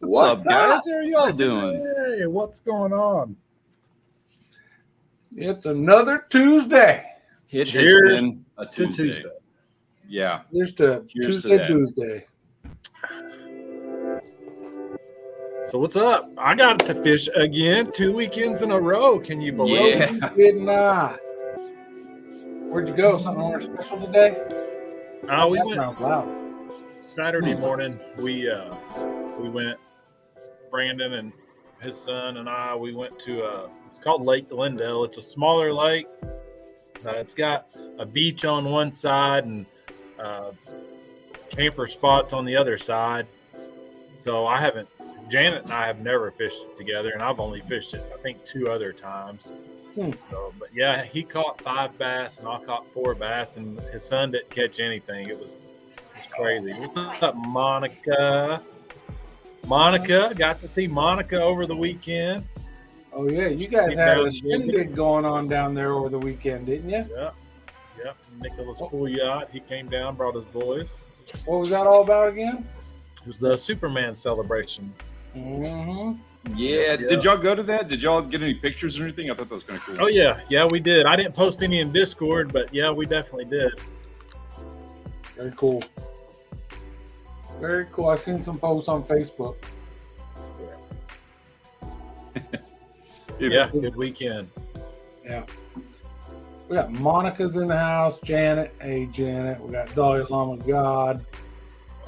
What's up, guys? How are y'all doing? Hey, what's going on? It's another Tuesday. It Cheers has been a Tuesday. Yeah. Here's to Cheers to Tuesday, that. Tuesday. So what's up? I got to fish again 2 weekends in a row. Can you believe it? Yeah. Did not. Where'd you go? Something more special today? We That went sounds loud. Saturday morning. We went. Brandon and his son and I. We went to it's called Lake Glendale. It's a smaller lake. It's got a beach on one side and camper spots on the other side. So Janet and I have never fished it together, and I've only fished it, I think, 2 other times. So, but yeah, he caught 5 bass, and I caught 4 bass, and his son didn't catch anything. It was crazy. What's up, Monica? Monica, got to see Monica over the weekend. Oh, yeah. You guys had a shindig going on down there over the weekend, didn't you? Yeah. Nicholas Pool Yacht. He came down, brought his boys. What was that all about again? It was the Superman celebration. Mm-hmm. Yeah. Did y'all go to that? Did y'all get any pictures or anything? I thought that was kind of cool. Oh, yeah. Yeah, we did. I didn't post any in Discord, but yeah, we definitely did. Very cool. Very cool. I seen some posts on Facebook. Yeah, good weekend. Yeah. We got Monica's in the house. Janet. Hey, Janet. We got Dolly Llama God.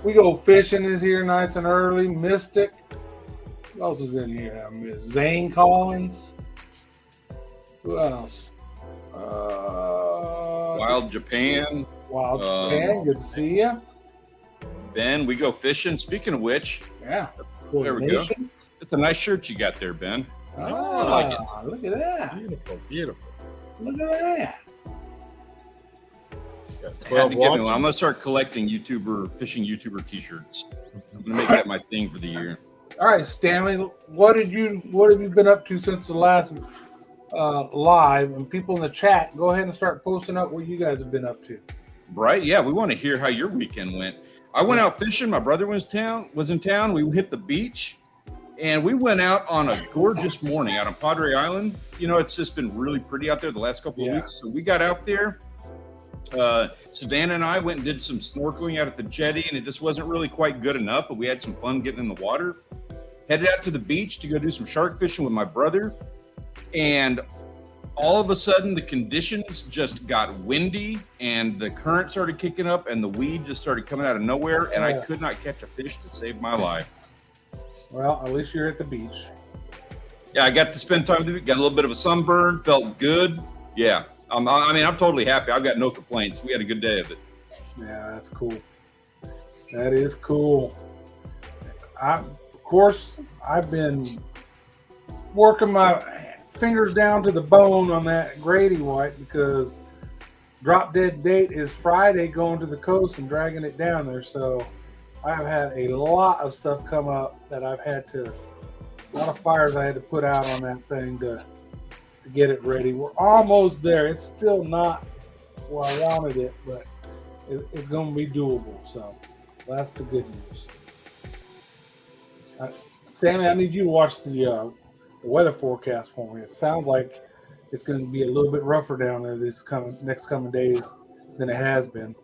We go fishing is here nice and early. Mystic. Who else is in here? Zane Collins. Who else? Wild Japan. Wild Japan. Good to see you. Ben, we go fishing. Speaking of which, Yeah. there we go. It's a nice shirt you got there, Ben. Ah, look at that. Beautiful. Look at that. Got Had 12 to get me one. watching. I'm gonna start collecting fishing YouTuber T-shirts. I'm gonna make that my thing for the year. All right, Stanley, what have you been up to since the last live? And people in the chat, go ahead and start posting up what you guys have been up to. Right? Yeah, we want to hear how your weekend went. I went out fishing. My brother was in town. We hit the beach, and we went out on a gorgeous morning out on Padre Island. You know, it's just been really pretty out there the last couple of weeks. So we got out there. Savannah and I went and did some snorkeling out at the jetty, and it just wasn't really quite good enough, but we had some fun getting in the water. Headed out to the beach to go do some shark fishing with my brother, and all of a sudden the conditions just got windy and the current started kicking up and the weed just started coming out of nowhere, and I could not catch a fish to save my life. Well, at least you're at the beach. Yeah, I got to spend time with it, got a little bit of a sunburn, felt good. Yeah, I'm totally happy. I've got no complaints. We had a good day of it. Yeah, that's cool. That is cool. Of course, I've been working my fingers down to the bone on that Grady White because drop dead date is Friday going to the coast and dragging it down there. So I've had a lot of stuff come up that a lot of fires I had to put out on that thing to get it ready. We're almost there. It's still not where I wanted it, but it's going to be doable. So that's the good news. Sammy, I need you to watch the weather forecast for me. It sounds like it's going to be a little bit rougher down there next coming days than it has been.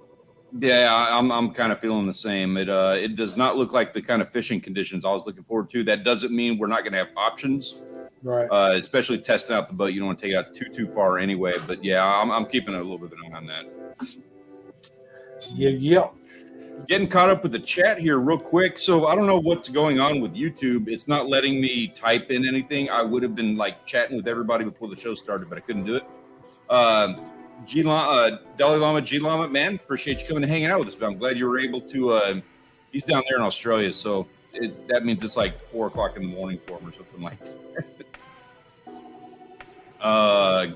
Yeah, I'm kind of feeling the same. It does not look like the kind of fishing conditions I was looking forward to. That doesn't mean we're not going to have options, right? Especially testing out the boat. You don't want to take it out too far anyway. But yeah, I'm keeping a little bit of an eye on that. Yeah. Getting caught up with the chat here real quick. So I don't know what's going on with YouTube. It's not letting me type in anything. I would have been like chatting with everybody before the show started, but I couldn't do it. Dalai Lama, G Lama, man, appreciate you coming and hanging out with us. But I'm glad you were able to. He's down there in Australia, so that means it's like 4:00 in the morning for him or something like that.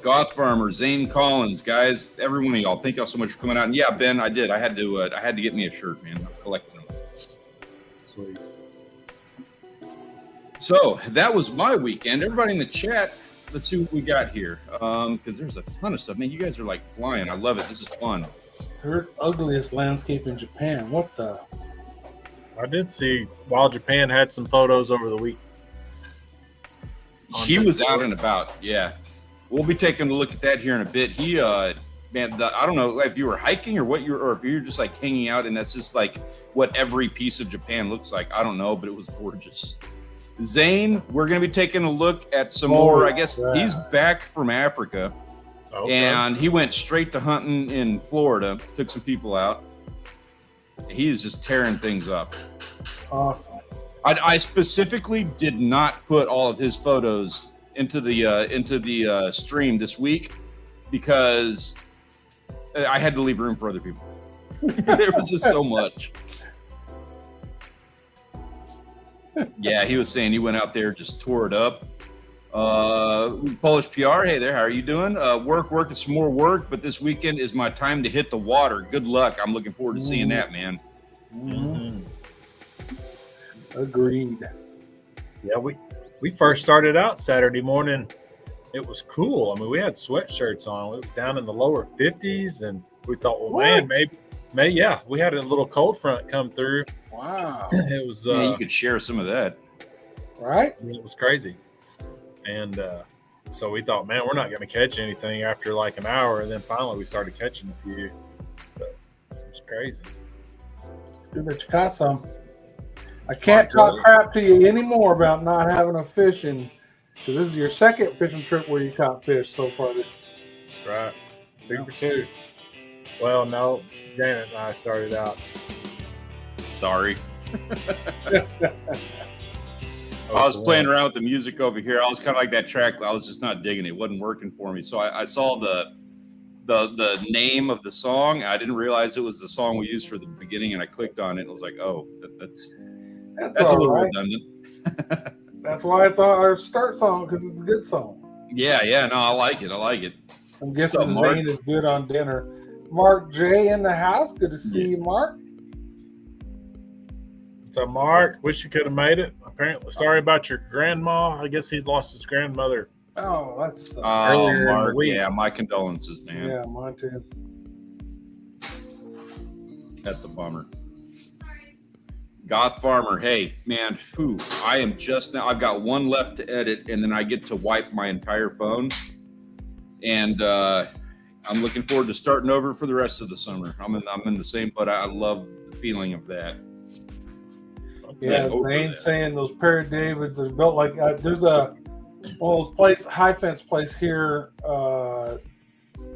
Goth Farmer, Zane Collins, guys, every one of y'all, thank y'all so much for coming out. And yeah, Ben, I did. I had to get me a shirt, man. I'm collecting them. Sweet. So that was my weekend. Everybody in the chat, let's see what we got here. Because there's a ton of stuff. Man, you guys are like flying. I love it. This is fun. Third ugliest landscape in Japan. What the? I did see Wild Japan had some photos over the week. He was out and about. Yeah, we'll be taking a look at that here in a bit. He, man, I don't know if you were hiking or if you're just like hanging out, and that's just like what every piece of Japan looks like. I don't know, but it was gorgeous. Zane, we're going to be taking a look at some more. I guess he's back from Africa, and he went straight to hunting in Florida. Took some people out. He is just tearing things up. Awesome. I specifically did not put all of his photos into the stream this week because I had to leave room for other people. There was just so much. Yeah, he was saying he went out there, just tore it up. Polish PR, hey there, how are you doing? Work, and some more work, but this weekend is my time to hit the water. Good luck. I'm looking forward to seeing that, man. Mm-hmm. Agreed. Yeah, we first started out Saturday morning. It was cool. I mean, we had sweatshirts on. It was down in the lower 50s, and we thought, well, man, maybe, yeah, we had a little cold front come through. Wow. It was. Yeah, you could share some of that. Right? It was crazy. And so we thought, man, we're not going to catch anything after like an hour. And then finally we started catching a few. But it was crazy. It's good that you caught some. I can't talk crap to you anymore about not having a fishing, because this is your second fishing trip where you caught fish so far. Right. 2 for 2. Well, no, Janet and I started out. Sorry. I was playing around with the music over here. I was kind of like that track. I was just not digging it. It wasn't working for me. So I saw the name of the song. I didn't realize it was the song we used for the beginning, and I clicked on it and was like, oh, that's a little redundant. That's why it's our start song, because it's a good song. Yeah. No, I like it. I'm guessing the Zane is good on dinner. Mark J in the house. Good to see you, Mark. What's up, Mark? Wish you could have made it. Apparently, sorry about your grandma. I guess he'd lost his grandmother. Oh, that's earlier in the week. Yeah, my condolences, man. Yeah, mine too. That's a bummer. Goth Farmer, hey, man, I am just now. I've got one left to edit, and then I get to wipe my entire phone. And I'm looking forward to starting over for the rest of the summer. I'm in the same, but I love the feeling of that. Yeah, Zane's saying those Perry Davids are built like there's one of those high fence place here. Well,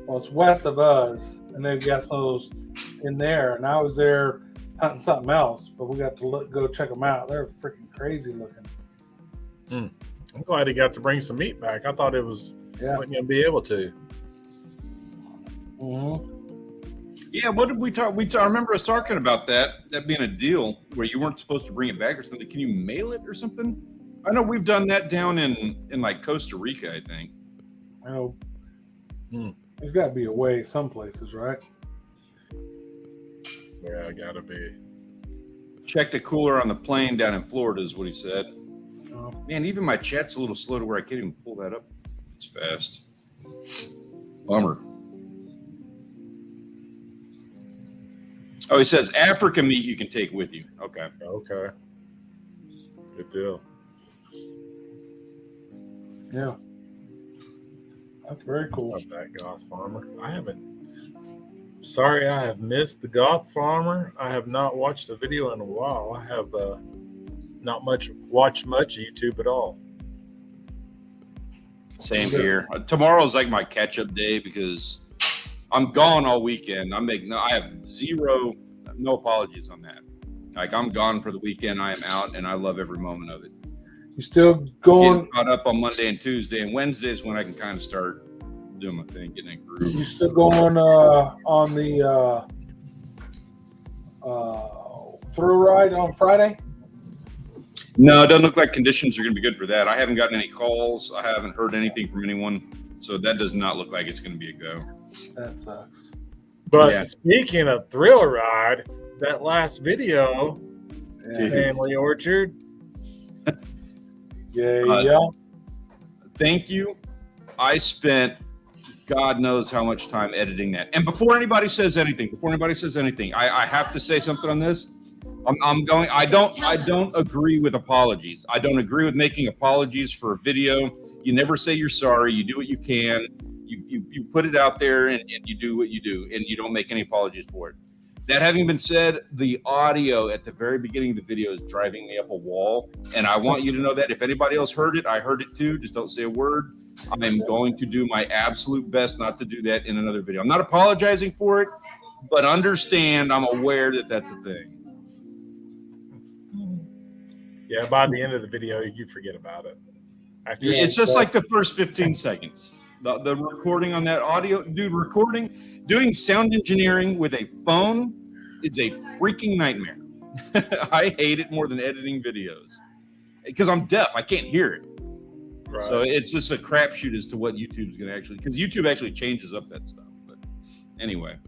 it's west of us, and they've got some of those in there. And I was there hunting something else, but we got to go check them out. They're freaking crazy looking. I'm glad he got to bring some meat back. I thought it was wasn't going to be able to. Mm-hmm. Yeah, what did we talk? I remember us talking about that being a deal where you weren't supposed to bring it back or something. Can you mail it or something? I know we've done that down in like Costa Rica, I think. I know. There's got to be a way some places, right? Yeah, gotta be. Check the cooler on the plane down in Florida is what he said. Oh. Man, even my chat's a little slow to where I can't even pull that up. It's fast. Bummer. Oh, he says African meat you can take with you. Okay. Good deal. Yeah. That's very cool. Love that Goth Farmer. I have missed the Goth Farmer. I have not watched a video in a while. I have not watched much YouTube at all. Same here. Tomorrow's like my catch-up day because I'm gone all weekend. I have no apologies on that. Like, I'm gone for the weekend. I am out, and I love every moment of it. You still going? Getting caught up on Monday and Tuesday, and Wednesday is when I can kind of start doing my thing, getting in groove. You still going on the through ride on Friday? No, it doesn't look like conditions are going to be good for that. I haven't gotten any calls. I haven't heard anything from anyone, so that does not look like it's going to be a go. That sucks. But speaking of thrill ride, that last video, Stanley Orchard. Yeah. Thank you. I spent God knows how much time editing that. And before anybody says anything, I have to say something on this. I'm going. I don't agree with apologies. I don't agree with making apologies for a video. You never say you're sorry. You do what you can. You put it out there and you do what you do, and you don't make any apologies for it. That having been said, the audio at the very beginning of the video is driving me up a wall, and I want you to know that if anybody else heard it, I heard it too. Just don't say a word. I'm going to do my absolute best not to do that in another video. I'm not apologizing for it, but understand I'm aware that that's a thing. Yeah, by the end of the video, you forget about it. It's just like the first 15 seconds. The recording on that audio, dude, doing sound engineering with a phone is a freaking nightmare. I hate it more than editing videos because I'm deaf. I can't hear it. Right. So it's just a crapshoot as to what YouTube's going to actually, because YouTube actually changes up that stuff. But anyway,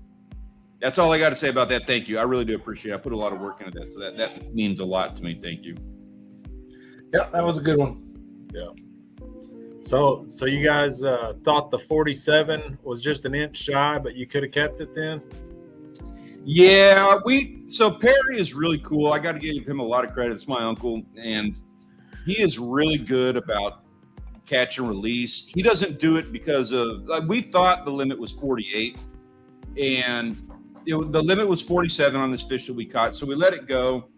that's all I got to say about that. Thank you. I really do appreciate it. I put a lot of work into that. So that means a lot to me. Thank you. Yeah, that was a good one. Yeah. So you guys thought the 47 was just an inch shy, but you could have kept it then? Yeah, so Perry is really cool. I got to give him a lot of credit. It's my uncle, and he is really good about catch and release. He doesn't do it because of, we thought the limit was 48, and the limit was 47 on this fish that we caught, so we let it go.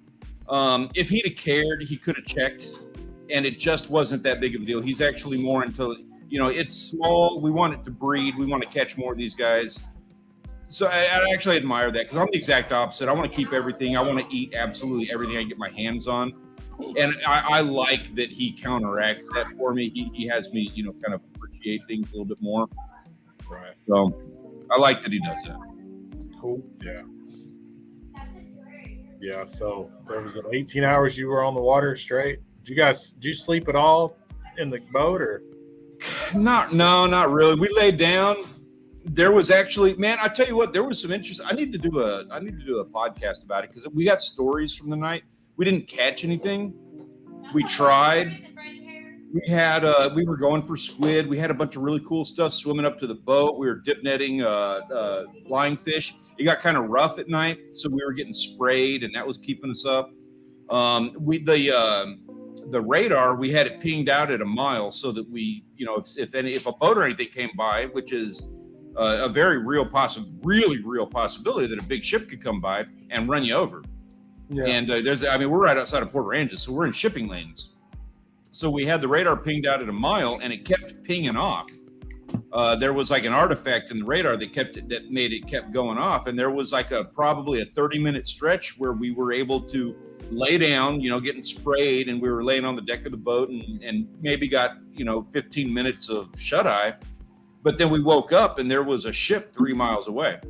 If he'd have cared, he could have checked. And it just wasn't that big of a deal. He's actually more into, it's small. We want it to breed. We want to catch more of these guys. So I actually admire that because I'm the exact opposite. I want to keep everything. I want to eat absolutely everything I get my hands on. And I like that he counteracts that for me. He has me, kind of appreciate things a little bit more. Right. So I like that he does that. Cool. Yeah. Yeah. So there was 18 hours you were on the water straight. Did you sleep at all in the boat or? Not really. We laid down. There was actually, man, I tell you what, there was some interest. I need to do a podcast about it because we got stories from the night. We didn't catch anything. We tried. We were going for squid. We had a bunch of really cool stuff swimming up to the boat. We were dip netting flying fish. It got kind of rough at night, so we were getting sprayed, and that was keeping us up. The radar, we had it pinged out at a mile so that we, if a boat or anything came by, which is a very really real possibility that a big ship could come by and run you over. Yeah. And we're right outside of Port Aransas, so we're in shipping lanes. So we had the radar pinged out at a mile, and it kept pinging off. There was like an artifact in the radar that kept going off, and there was like probably a 30-minute stretch where we were able to lay down, getting sprayed, and we were laying on the deck of the boat and maybe got 15 minutes of shut-eye. But then we woke up and there was a ship 3 miles away.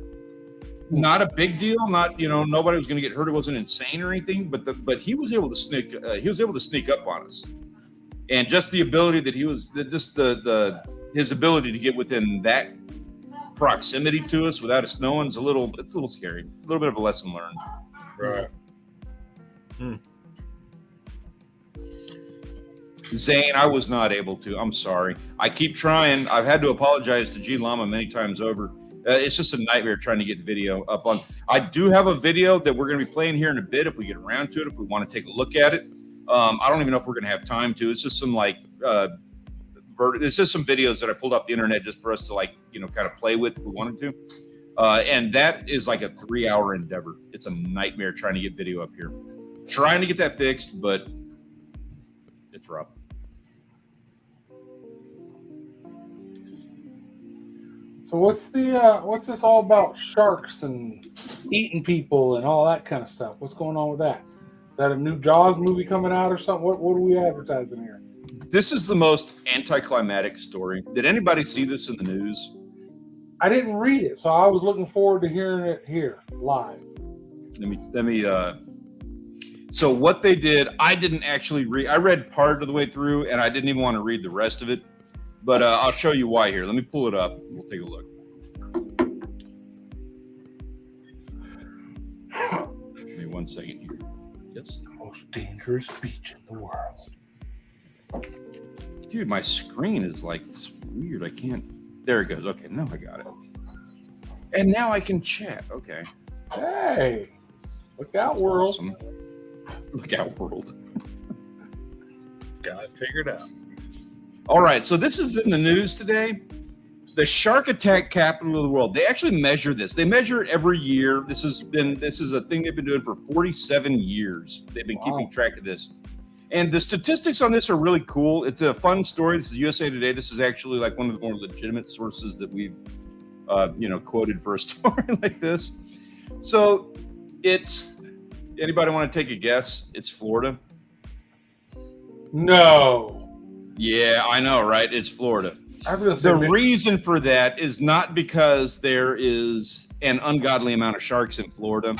Not a big deal. Not nobody was going to get hurt. It wasn't insane or anything. But he was able to sneak. He was able to sneak up on us, and just the ability that his ability to get within that proximity to us without us knowing it's a little scary. A little bit of a lesson learned. Right. Zane, I was not able to. I'm sorry. I keep trying. I've had to apologize to G Llama many times over. It's just a nightmare trying to get the video up on. I do have a video that we're going to be playing here in a bit if we get around to it, if we want to take a look at it. I don't even know if we're going to have time to. It's just some it's just some videos that I pulled off the internet just for us to kind of play with if we wanted to. And that is like a 3-hour endeavor. It's a nightmare trying to get video up here. Trying to get that fixed, but it's rough. So what's this all about sharks and eating people and all that kind of stuff? What's going on with that? Is that a new Jaws movie coming out or something? What are we advertising here? This is the most anticlimactic story. Did anybody see this in the news? I didn't read it, so I was looking forward to hearing it here live. Let me so what they did, I didn't actually read. I read part of the way through, and I didn't even want to read the rest of it. But I'll show you why here. Let me pull it up. We'll take a look. Give me 1 second here. Yes. The most dangerous beach in the world. Dude, my screen is it's weird. I can't. There it goes. Okay, now I got it. And now I can chat. Okay. Hey. Look out, world. Awesome. Look out, world. Got it figured out. All right, so this is in the news today. The shark attack capital of the world. They actually measure this. They measure it every year. This is a thing they've been doing for 47 years. They've been keeping track of this. And the statistics on this are really cool. It's a fun story. This is USA Today. This is actually like one of the more legitimate sources that we've quoted for a story like this. So it's, anybody want to take a guess? It's Florida. No. Yeah, I know, right? It's Florida. I was going to say The reason for that is not because there is an ungodly amount of sharks in Florida.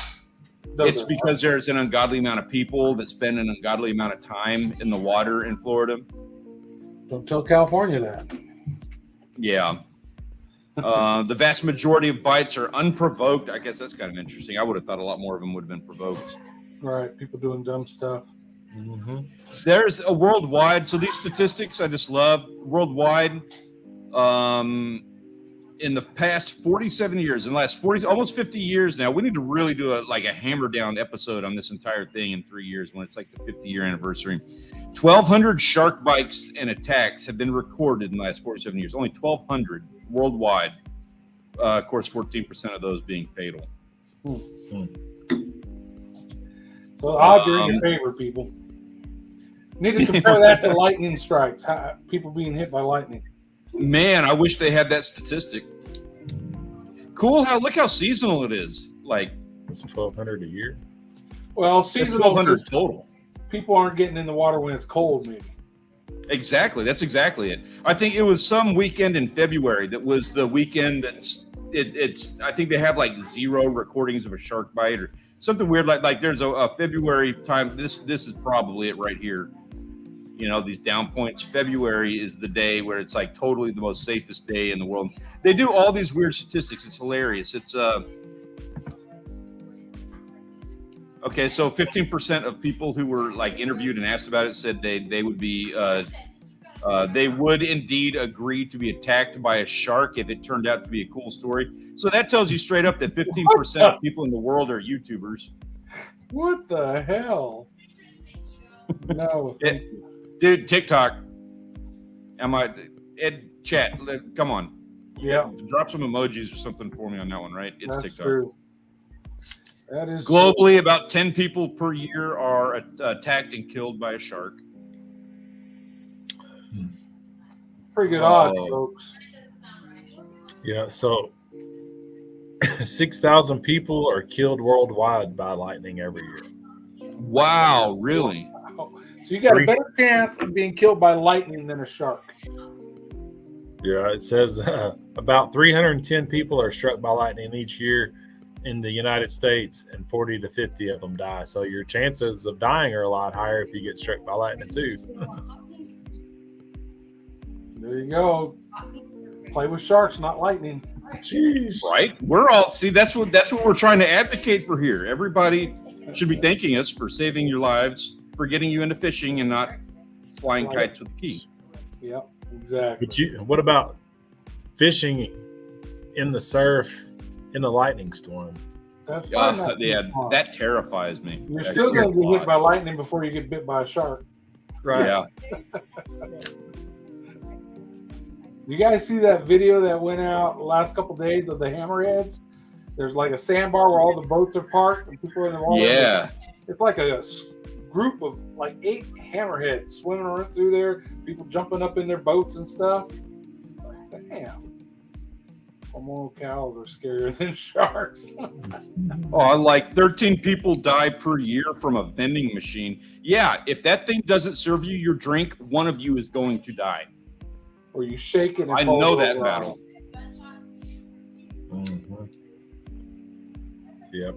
It's because there's an ungodly amount of people that spend an ungodly amount of time in the water in Florida. Don't tell California that. Yeah. The vast majority of bites are unprovoked. I guess that's kind of interesting. I would have thought a lot more of them would have been provoked. Right. People doing dumb stuff. Mm-hmm. There's a worldwide. So these statistics I just love. Worldwide, in the past 47 years, in the last 40, almost 50 years now, we need to really do a hammer down episode on this entire thing in 3 years when it's like the 50-year anniversary. 1,200 shark bites and attacks have been recorded in the last 47 years. Only 1,200 worldwide. Of course, 14% of those being fatal. So the odds are in your favor, people. Need to compare that to lightning strikes. People being hit by lightning. Man, I wish they had that statistic. Cool. Look how seasonal it is. Like It's 1,200 a year. Well, that's seasonal. 1,200 total. People aren't getting in the water when it's cold, maybe. Exactly. That's exactly it. I think it was some weekend in February that was the weekend it's I think they have like 0 recordings of a shark bite or something weird like there's a February time. This is probably it right here. You know, these down points. February is the day where it's like totally the most safest day in the world. They do all these weird statistics. It's hilarious. It's okay. So 15% of people who were like interviewed and asked about it said they would be they would indeed agree to be attacked by a shark if it turned out to be a cool story. So that tells you straight up that 15% of people in the world are YouTubers. What the hell? No, thank you. Dude, TikTok. Chat, come on. Yeah. Drop some emojis or something for me on that one, right? It's That's TikTok. true. That is Globally, true. about 10 people per year are attacked and killed by a shark. Pretty good odds, folks. Yeah, so 6,000 people are killed worldwide by lightning every year. Wow, really? So you got a better chance of being killed by lightning than a shark. Yeah, it says about 310 people are struck by lightning each year in the United States, and 40 to 50 of them die. So your chances of dying are a lot higher if you get struck by lightning too. There you go. Play with sharks, not lightning. Jeez. Right? We're all that's what we're trying to advocate for here. Everybody should be thanking us for saving your lives, for getting you into fishing and not flying kites with the key. Yep, exactly. But what about fishing in the surf in a lightning storm? That's not Yeah, fun. that terrifies me. You're Actually, still going to a get hit lot. by lightning before you get bit by a shark. Right. Yeah. You guys see that video that went out the last couple of days of the hammerheads? There's like a sandbar where all the boats are parked and people are in the water. Yeah. It's like a group of like 8 hammerheads swimming around through there, people jumping up in their boats and stuff. Like, damn. Komodo cows are scarier than sharks. Oh, like 13 people die per year from a vending machine. Yeah, if that thing doesn't serve you your drink, one of you is going to die. Or you shake it and I fall know over that on battle. Mm-hmm.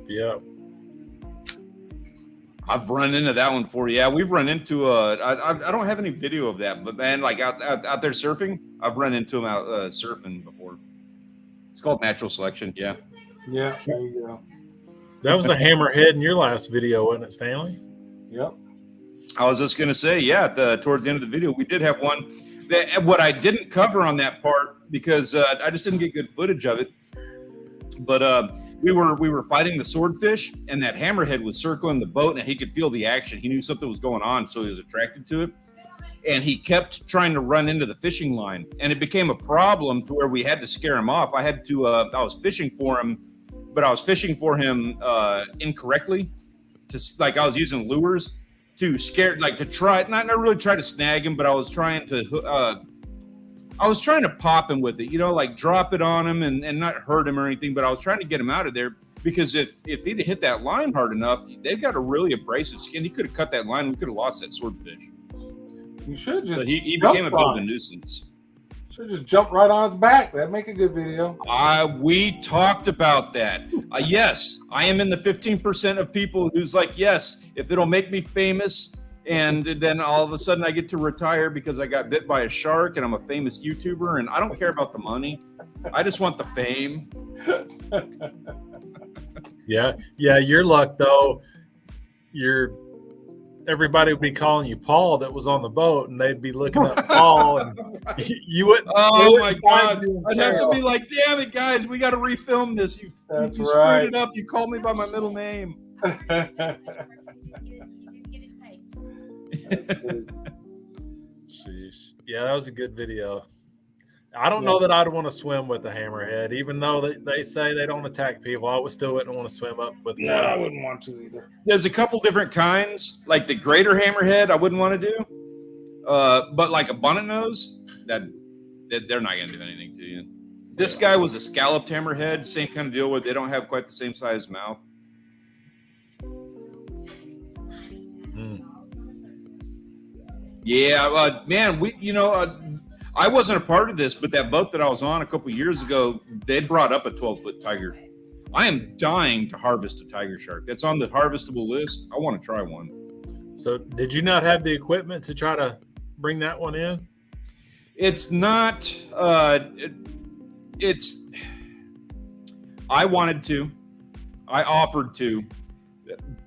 Yep. I've run into that one before. Yeah, we've run into I don't have any video of that, but man, like out there surfing, I've run into them out surfing before. It's called natural selection. Yeah. Yeah, there you go. That was a hammerhead in your last video, wasn't it, Stanley? Yep. I was just gonna say, yeah. Towards the end of the video, we did have one. What I didn't cover on that part because I just didn't get good footage of it. But we were fighting the swordfish, and that hammerhead was circling the boat, and he could feel the action. He knew something was going on, so he was attracted to it. And he kept trying to run into the fishing line, and it became a problem to where we had to scare him off. I had to. I was fishing for him, but I was fishing for him incorrectly. I was using lures to scare, to try, not really try to snag him, but I was trying to pop him with it, like drop it on him and not hurt him or anything. But I was trying to get him out of there because if he'd have hit that line hard enough, they've got a really abrasive skin. He could have cut that line. We could have lost that swordfish. You should just. But he became a bit of a nuisance. Should just jump right on his back. That'd make a good video. We talked about that. Yes, I am in the 15% of people who's like, yes, if it'll make me famous, and then all of a sudden I get to retire because I got bit by a shark and I'm a famous YouTuber, and I don't care about the money. I just want the fame. Yeah. Your luck though. Everybody would be calling you Paul that was on the boat, and they'd be looking up Paul, and you wouldn't. Oh my God! I'd have to be like, "Damn it, guys, we got to refilm this. You screwed it up. You called me by my middle name." Jeez. Yeah, that was a good video. I don't know that I'd want to swim with a hammerhead, even though they say they don't attack people. I still wouldn't want to swim up with one. No, I wouldn't want to either. There's a couple different kinds, like the greater hammerhead. I wouldn't want to do, but like a bonnet nose, that they're not going to do anything to you. This guy was a scalloped hammerhead, same kind of deal where they don't have quite the same size mouth. Yeah, man, I wasn't a part of this, but that boat that I was on a couple years ago, they brought up a 12-foot tiger. I am dying to harvest a tiger shark. That's on the harvestable list. I want to try one. So did you not have the equipment to try to bring that one in? It's not, I wanted to. I offered to.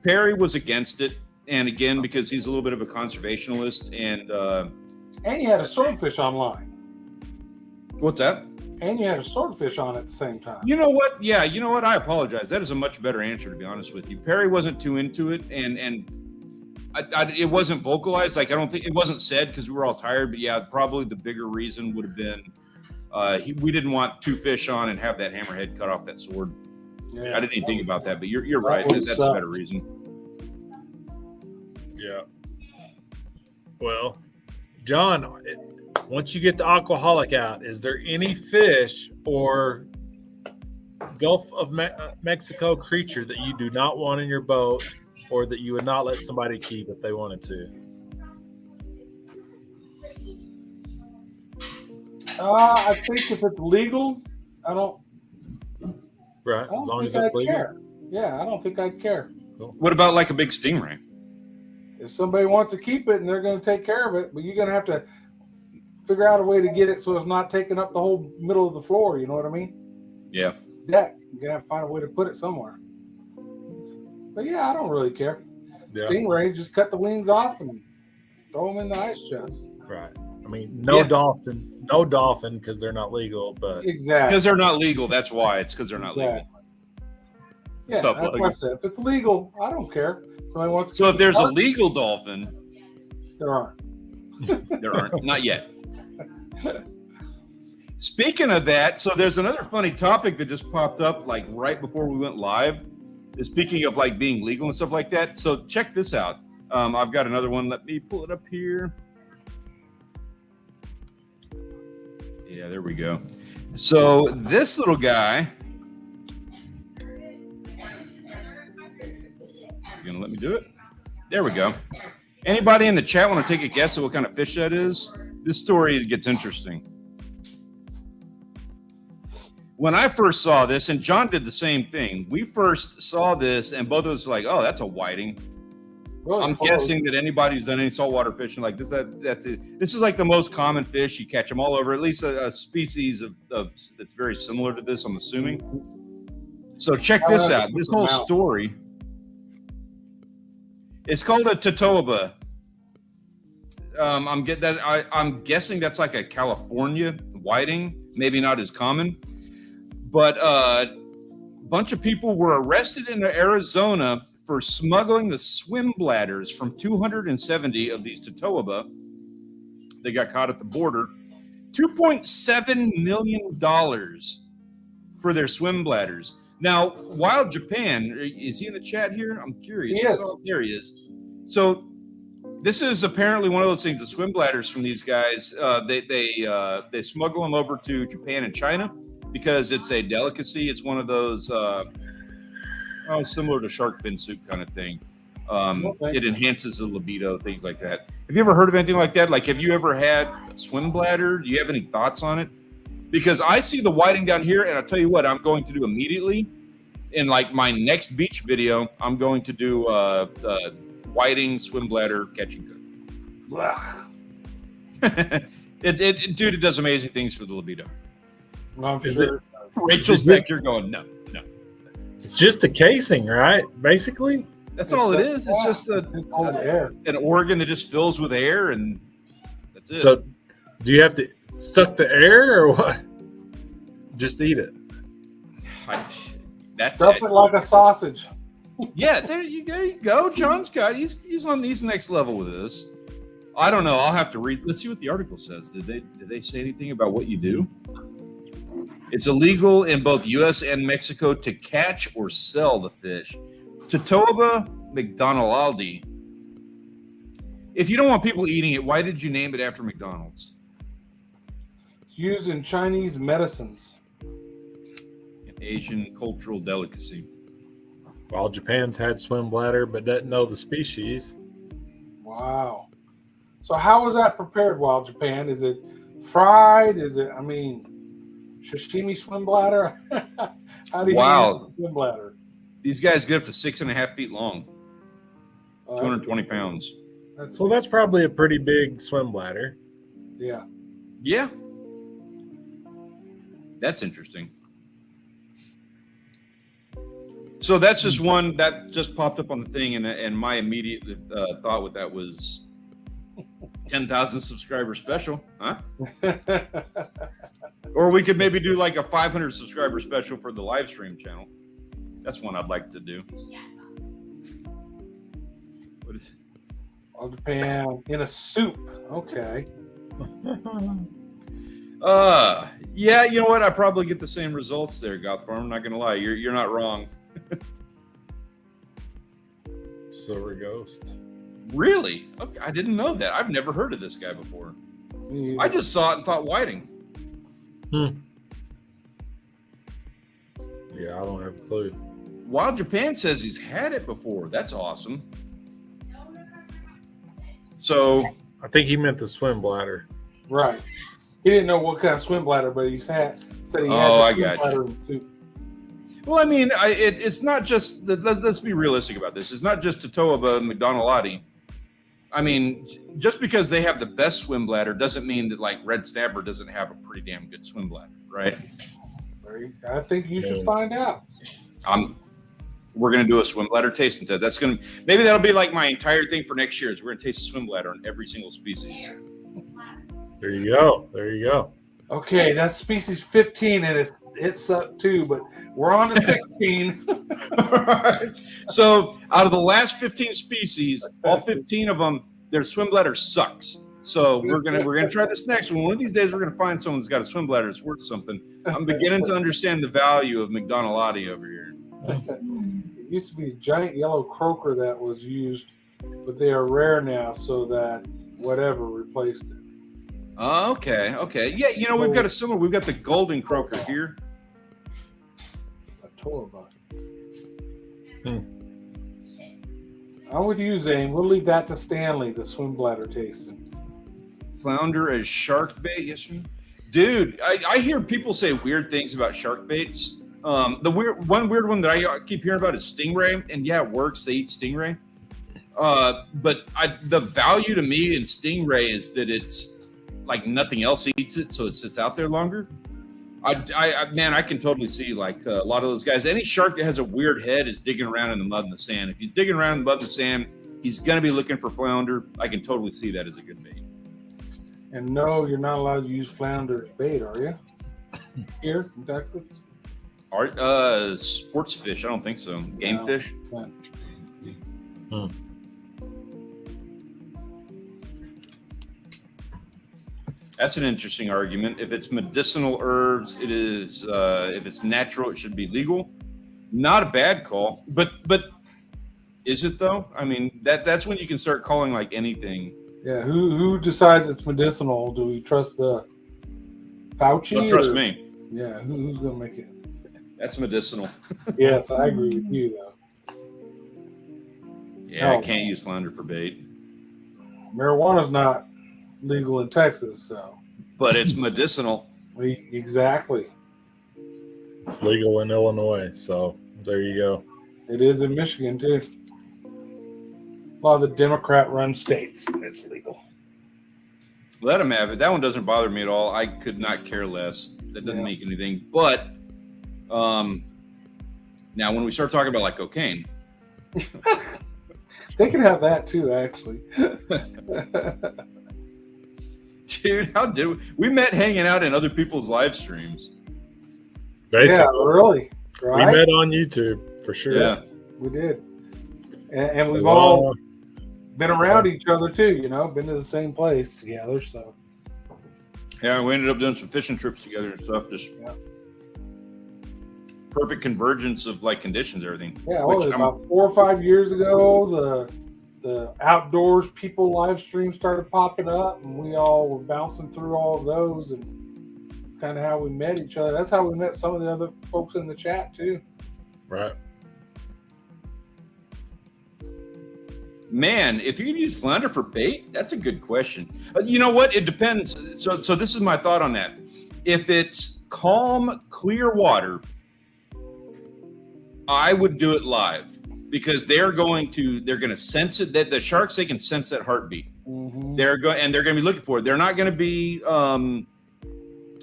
Perry was against it. And again, because he's a little bit of a conservationalist, and you had a swordfish online. What's that? And you had a swordfish on at the same time. You know what? Yeah, you know what? I apologize. That is a much better answer, to be honest with you. Perry wasn't too into it, and it wasn't vocalized. Like, I don't think it wasn't said because we were all tired. But yeah, probably the bigger reason would have been we didn't want two fish on and have that hammerhead cut off that sword. Yeah, I didn't even think about that, but you're right. That's a better reason. Yeah. Well, John, once you get the aquaholic out, is there any fish or Gulf of Mexico creature that you do not want in your boat, or that you would not let somebody keep if they wanted to? I think if it's legal, I don't. Right, as long as it's legal. Care. Yeah, I don't think I'd care. Cool. What about like a big stingray? If somebody wants to keep it and they're going to take care of it, but you're going to have to figure out a way to get it so it's not taking up the whole middle of the floor. You know what I mean? Yeah. Deck. You're going to have to find a way to put it somewhere. But yeah, I don't really care. Yeah. Stingray, just cut the wings off and throw them in the ice chest. Right. I mean, no dolphin because they're not legal, but exactly because they're not legal. That's why it's because they're not legal. Yeah, that's what I said. If it's legal, I don't care. Somebody wants. So if there's a legal dolphin, there aren't. There aren't. Not yet. Speaking of that, so there's another funny topic that just popped up like right before we went live. Speaking of like being legal and stuff like that. So check this out. I've got another one. Let me pull it up here. Yeah, there we go. So this little guy. You gonna let me do it? There we go. Anybody in the chat want to take a guess at what kind of fish that is? This story gets interesting. When I first saw this, and John did the same thing, we first saw this and both of us were like, oh, that's a whiting. Really I'm guessing that anybody who's done any saltwater fishing like this, that's it. This is like the most common fish. You catch them all over, at least a species of that's very similar to this, I'm assuming. So check this out. This whole story. It's called a totoaba. I'm guessing that's like a California whiting, maybe not as common. But bunch of people were arrested in Arizona for smuggling the swim bladders from 270 of these Totoaba. They got caught at the border. $2.7 million for their swim bladders. Now, Wild Japan, is he in the chat here? I'm curious. Yes. Oh, there he is. So this is apparently one of those things, the swim bladders from these guys. They smuggle them over to Japan and China because it's a delicacy. It's one of those similar to shark fin soup kind of thing. It enhances the libido, things like that. Have you ever heard of anything like that? Like, have you ever had a swim bladder? Do you have any thoughts on it? Because I see the whiting down here, and I'll tell you what I'm going to do immediately. In like my next beach video, I'm going to do whiting swim bladder catching good. It does amazing things for the libido. Rachel's back here going, no. It's just a casing, right? Basically. That's all it is. It's just an organ that just fills with air, and that's it. So, do you have to suck the air or what? Just eat it. That's Stuff it like a sausage. Yeah, there you go. John's got he's next level with this. I don't know. I'll have to read. Let's see what the article says. Did they say anything about what you do? It's illegal in both U.S. and Mexico to catch or sell the fish. Totoaba McDonaldaldi. If you don't want people eating it, why did you name it after McDonald's? Used in Chinese medicines. An Asian cultural delicacy. Well, Japan's had swim bladder, but doesn't know the species. Wow. So how was that prepared, Wild Japan? Is it fried? Is it, sashimi swim bladder? How do you use a swim bladder? These guys get up to 6.5 feet long, 220 pounds. That's probably a pretty big swim bladder. Yeah. Yeah. That's interesting. So that's just one that just popped up on the thing, and my immediate thought with that was 10,000 subscriber special, huh? Or we could maybe do like a 500 subscriber special for the live stream channel. That's one I'd like to do. What is it? All Japan in a soup. Okay. Yeah, you know what? I probably get the same results there, Goth Farm. I'm not gonna lie. You're not wrong. Silver Ghost. Really? Okay, I didn't know that. I've never heard of this guy before. I just saw it and thought whiting. Yeah, I don't have a clue. Wild Japan says he's had it before. That's awesome. So I think he meant the swim bladder. Right. He didn't know what kind of swim bladder, but he said he had I swim got bladder you. in soup. Well, I mean, it's not just. Let's be realistic about this. It's not just Totoaba and McDonaldaldi. I mean, just because they have the best swim bladder doesn't mean that like Red Snapper doesn't have a pretty damn good swim bladder, right? I think you should find out. We're gonna do a swim bladder tasting test. Maybe that'll be like my entire thing for next year. Is we're gonna taste a swim bladder on every single species. There you go. Okay, that's species 15, and it sucked too, but we're on to 16. So out of the last 15 species, all 15 of them, their swim bladder sucks. So we're gonna try this next one. One of these days, we're gonna find someone who's got a swim bladder that's worth something. I'm beginning to understand the value of McDonaldaldi over here. It used to be a giant yellow croaker that was used, but they are rare now, so that whatever replaced it. Okay. Yeah, we've got a similar. We've got the golden croaker here. I'm with you, Zane. We'll leave that to Stanley, the swim bladder tasting. Flounder as shark bait, yes, sir. Dude, I hear people say weird things about shark baits. The weird one that I keep hearing about is stingray, and yeah, it works. They eat stingray. But the value to me in stingray is that it's like nothing else eats it, so it sits out there longer. I can totally see like a lot of those guys. Any shark that has a weird head is digging around in the mud and the sand. If he's digging around in the mud and the sand, he's going to be looking for flounder. I can totally see that as a good bait. And no, you're not allowed to use flounder as bait, are you? Here in Texas? Sports fish? I don't think so. Game No. fish? That's an interesting argument. If it's medicinal herbs, it is. If it's natural, it should be legal. Not a bad call, but is it though? I mean, that's when you can start calling like anything. Yeah, who decides it's medicinal? Do we trust the Fauci? Don't trust me. Yeah, who's gonna make it? That's medicinal. Yes, I agree with you though. Yeah, No. I can't use flounder for bait, Marijuana's not legal in Texas, so but it's medicinal. exactly. It's legal in Illinois, so there you go. It is in Michigan too. A lot of the Democrat-run states, it's legal. Let them have it. That one doesn't bother me at all. I could not care less. That doesn't make anything. But now when we start talking about like cocaine, They can have that too, actually. dude, how do we met hanging out in other people's live streams? Basically, Yeah, really. we Right? met on YouTube for sure. Yeah. We did. And we've We've all been around each other too, been to the same place together. So Yeah, we ended up doing some fishing trips together and stuff. Just perfect convergence of like conditions, everything. yeah, Which what was it, I'm- about 4 or 5 years ago, the outdoors people live stream started popping up, and we all were bouncing through all of those, and it's kind of how we met each other. That's how we met some of the other folks in the chat too. Right. Man, if you can use flounder for bait, that's a good question. You know what? It depends. So this is my thought on that. If it's calm, clear water, I would do it live because they're going to sense it. That the sharks, they can sense that heartbeat. Mm-hmm. They're going to be looking for it. They're not going to be.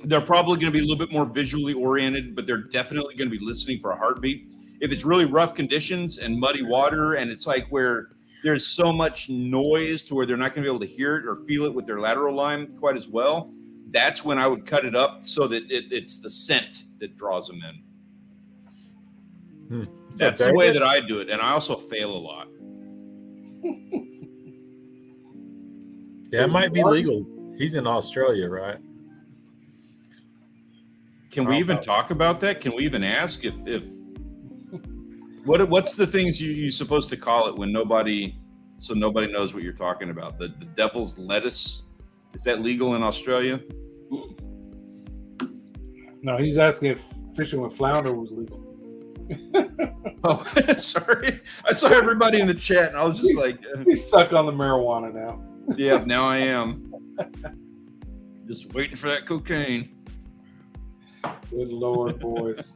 They're probably going to be a little bit more visually oriented, but they're definitely going to be listening for a heartbeat. If it's really rough conditions and muddy water, and it's like where there's so much noise to where they're not going to be able to hear it or feel it with their lateral line quite as well, that's when I would cut it up so that it's the scent that draws them in. That's the way that I do it, and I also fail a lot. Yeah, it might be legal. He's in Australia, right? Can we even talk about that? Can we even ask if what's the things you're supposed to call it when nobody knows what you're talking about? The devil's lettuce, is that legal in Australia? No, he's asking if fishing with flounder was legal. Oh, sorry. I saw everybody in the chat, and I was just like, He's stuck on the marijuana now. yeah, now I am. Just waiting for that cocaine. Good Lord, boys.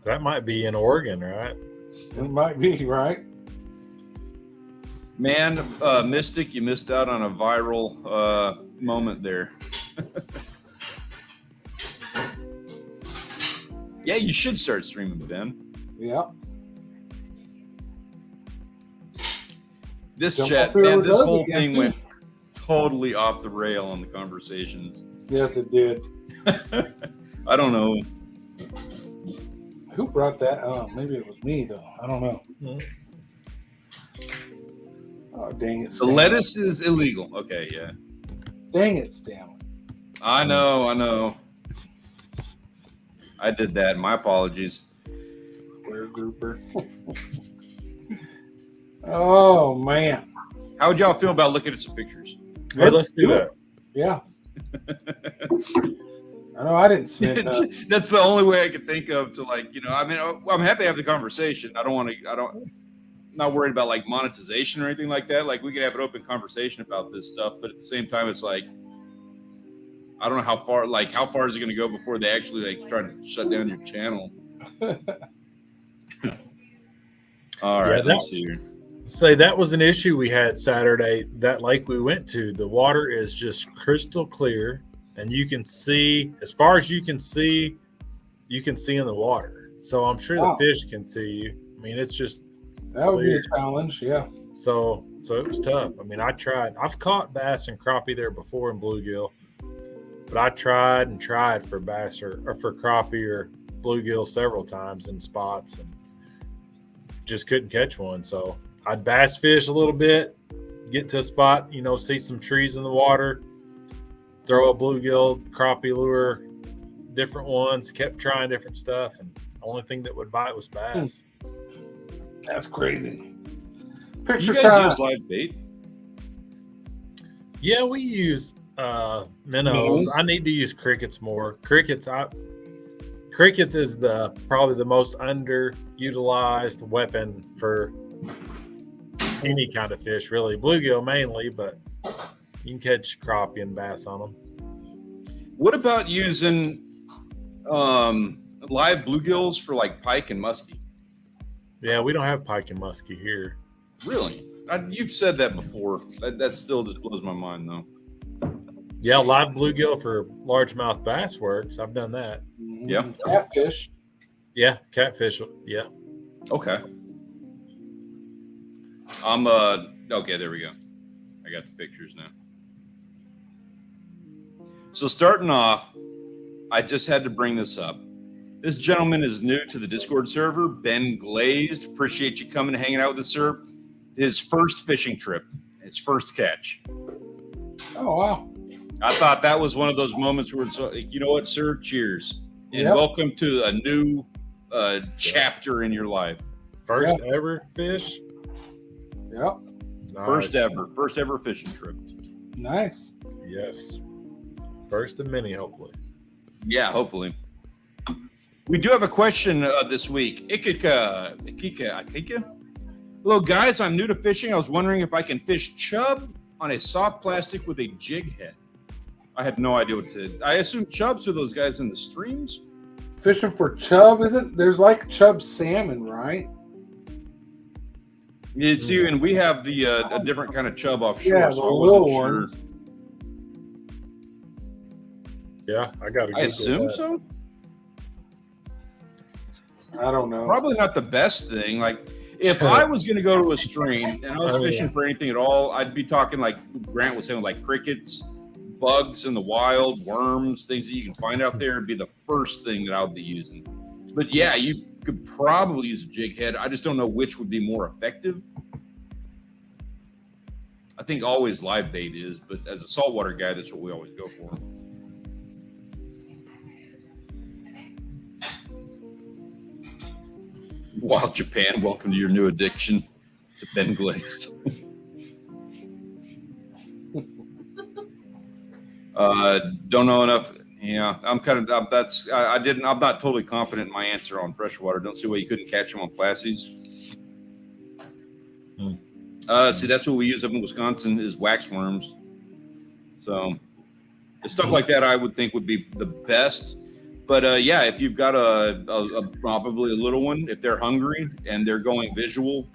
That might be in Oregon, right? It might be, right? Man, Mystic, you missed out on a viral moment there. Yeah, you should start streaming, Ben. Yeah. This Jump chat, up here man, with this us whole again. thing went totally off the rail on the conversations. Yes, it did. I don't know. Who brought that? Oh, maybe it was me, though. I don't know. Oh, dang it. The lettuce is illegal. Okay, yeah. Dang it, Stanley. I know. I did that. My apologies. Square grouper. Oh, man. How would y'all feel about looking at some pictures? Hey, let's do that. Yeah. I know I didn't submit That's the only way I could think of to I mean, I'm happy to have the conversation. Not worried about like monetization or anything like that. Like we could have an open conversation about this stuff, but at the same time, it's like, I don't know how far is it going to go before they actually like try to shut down your channel? All right, let's see here. Say that was an issue we had Saturday. That lake we went to, the water is just crystal clear, and you can see as far as you can see in the water. So I'm sure the fish can see you. I mean, it's just that would be a challenge. Yeah. So it was tough. I mean, I tried. I've caught bass and crappie there before in bluegill, but I tried for bass or for crappie or bluegill several times in spots and just couldn't catch one. So I'd bass fish a little bit, get to a spot, see some trees in the water, throw a bluegill, crappie lure, different ones, kept trying different stuff, and the only thing that would bite was bass. That's crazy. You Picture guys time. use live bait? Yeah, we use minnows. Minnows? I need to use crickets more. Crickets is probably the most underutilized weapon for any kind of fish, really. Bluegill mainly, but you can catch crappie and bass on them. What about using live bluegills for like pike and muskie? Yeah, we don't have pike and muskie here. Really? You've said that before. That still just blows my mind, though. Yeah, live bluegill for largemouth bass works. I've done that. Yeah. Catfish. Yeah, catfish. Yeah. Okay. Okay, there we go. I got the pictures now. So starting off, I just had to bring this up. This gentleman is new to the Discord server, Ben Glazed. Appreciate you coming and hanging out with us, sir. His first fishing trip, his first catch. Oh, wow. I thought that was one of those moments where it's like, you know what, sir? Cheers. And welcome to a new chapter in your life. First ever fish? Yep. Nice. First ever fishing trip. Nice. Yes. First of many, hopefully. Yeah, hopefully. We do have a question this week. Ikika, I think. Hello, guys. I'm new to fishing. I was wondering if I can fish chub on a soft plastic with a jig head. I have no idea what to. I assume chubs are those guys in the streams. Fishing for chub, isn't there's like chub salmon, right? You see, and we have the a different kind of chub offshore. Yeah, so the I little wasn't sure. ones. Yeah, I got to. I assume that. so. I don't know. Probably not the best thing. Like, if I was going to go to a stream and I was fishing for anything at all, I'd be talking like Grant was saying, like crickets, bugs in the wild, worms, things that you can find out there would be the first thing that I would be using. But yeah, you could probably use a jig head. I just don't know which would be more effective. I think always live bait is, but as a saltwater guy, that's what we always go for. Wild Japan, welcome to your new addiction to Ben Glaze. Don't know enough. Yeah, I'm not totally confident in my answer on freshwater. Don't see why you couldn't catch them on Plassies. See, that's what we use up in Wisconsin is wax worms. So stuff like that I would think would be the best. But yeah, if you've got a probably a little one, if they're hungry and they're going visual,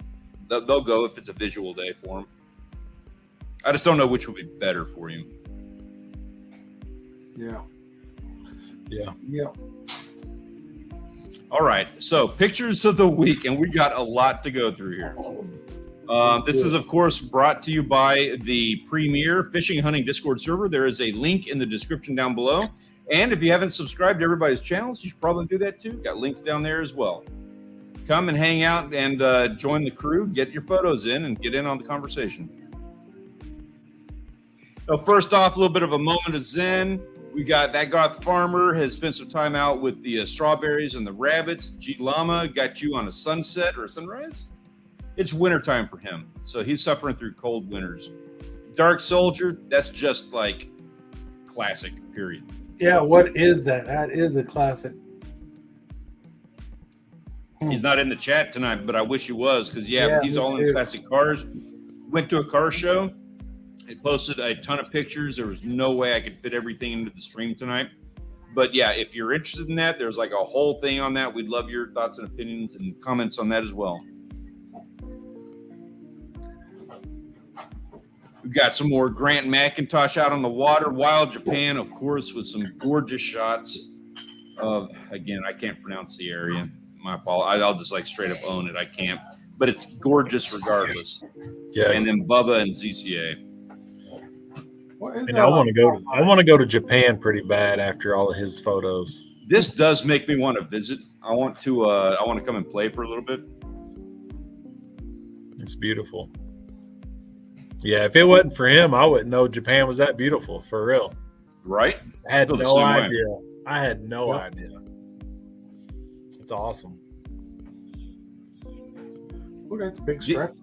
they'll go if it's a visual day for them. I just don't know which would be better for you. Yeah. All right, so pictures of the week, and we got a lot to go through here. This is, of course, brought to you by the Premier Fishing and Hunting Discord server. There is a link in the description down below. And if you haven't subscribed to everybody's channels, you should probably do that too. Got links down there as well. Come and hang out and join the crew. Get your photos in and get in on the conversation. So first off, a little bit of a moment of zen. We got that Goth farmer has spent some time out with the strawberries and the rabbits. G Llama got you on a sunset or a sunrise. It's wintertime for him, so he's suffering through cold winters. Dark Soldier, that's just like classic, period. Yeah, what is that? That is a classic. He's not in the chat tonight, but I wish he was because, yeah, he's all in classic cars. Went to a car show. He posted a ton of pictures. There was no way I could fit everything into the stream tonight. But, yeah, if you're interested in that, there's like a whole thing on that. We'd love your thoughts and opinions and comments on that as well. We've got some more Grant McIntosh out on the water. Wild Japan, of course, with some gorgeous shots of, again, I can't pronounce the area. My apologies. I'll just like straight up own it. I can't. But it's gorgeous regardless. Yeah. And then Bubba and ZCA. What is And that? I want to go to Japan pretty bad after all of his photos. This does make me want to visit. I want to come and play for a little bit. It's beautiful. Yeah, if it wasn't for him, I wouldn't know Japan was that beautiful, for real. Right? I had feel the no same way. idea. I had no idea. It's awesome. Look, that's a big stripe.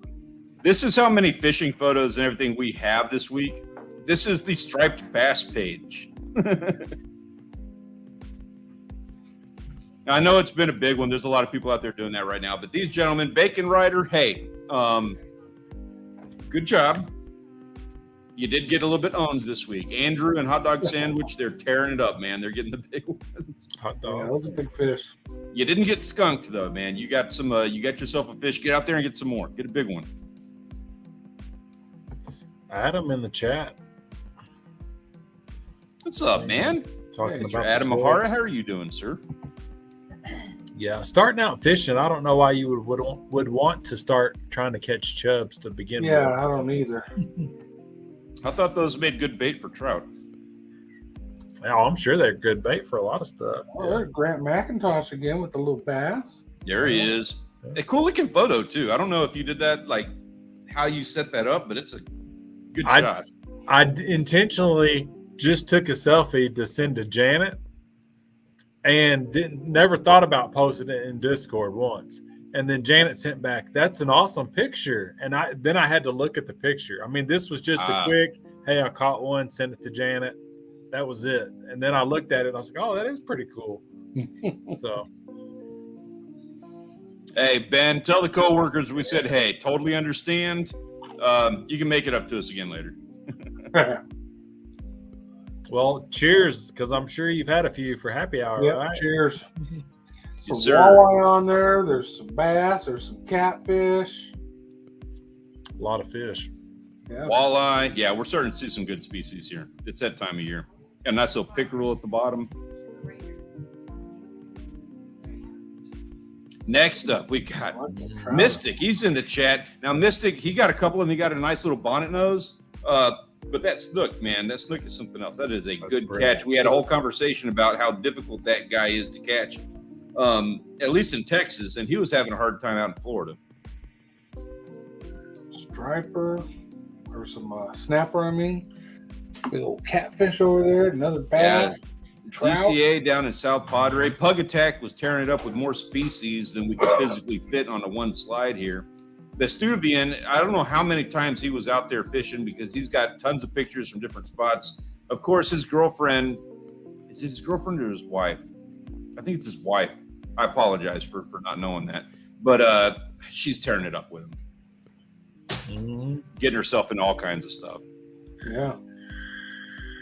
This is how many fishing photos and everything we have this week. This is the striped bass page. I know it's been a big one. There's a lot of people out there doing that right now. But these gentlemen, Bacon Rider, hey, good job. You did get a little bit owned this week. Andrew and Hot Dog Sandwich, they're tearing it up, man. They're getting the big ones. Hot Yeah, dogs. those are big fish. You didn't get skunked though, man. You got some. You got yourself a fish. Get out there and get some more. Get a big one. Adam in the chat. What's up, man? Talking Mr. about Adam the Mahara, toys. how are you doing, sir? Yeah, starting out fishing, I don't know why you would want to start trying to catch chubs to begin Yeah, with. I don't either. I thought those made good bait for trout. Now, I'm sure they're good bait for a lot of stuff. Oh, there's Grant McIntosh again with the little bass. There he is. A cool looking photo too. I don't know if you did that, like how you set that up, but it's a good shot. I intentionally just took a selfie to send to Janet and never thought about posting it in Discord once. And then Janet sent back, "That's an awesome picture." And then I had to look at the picture. I mean, this was just a quick, "Hey, I caught one, send it to Janet." That was it. And then I looked at it and I was like, "Oh, that is pretty cool." So, Hey, Ben, tell the coworkers we said, hey, totally understand. You can make it up to us again later. well, cheers, because I'm sure you've had a few for happy hour, Yep, right? cheers. Some Yes, sir. walleye on there. There's some bass. There's some catfish. A lot of fish. Yeah. Walleye. Yeah, we're starting to see some good species here. It's that time of year. Got a nice little pickerel at the bottom. Next up, we got Mystic. He's in the chat. Now, Mystic, he got a couple of them. He got a nice little bonnet nose. But that snook, man, that snook is something else. That is a good catch. We had a whole conversation about how difficult that guy is to catch, at least in Texas, and he was having a hard time out in Florida. Striper or some snapper, I mean. Big old catfish over there. Another bass. Trout. CCA down in South Padre. Pug Attack was tearing it up with more species than we could physically fit on the one slide here. Vestuvian, I don't know how many times he was out there fishing because he's got tons of pictures from different spots. Of course, his girlfriend, is it his girlfriend or his wife? I think it's his wife. I apologize for not knowing that. But she's tearing it up with him. Mm-hmm. Getting herself into all kinds of stuff. Yeah.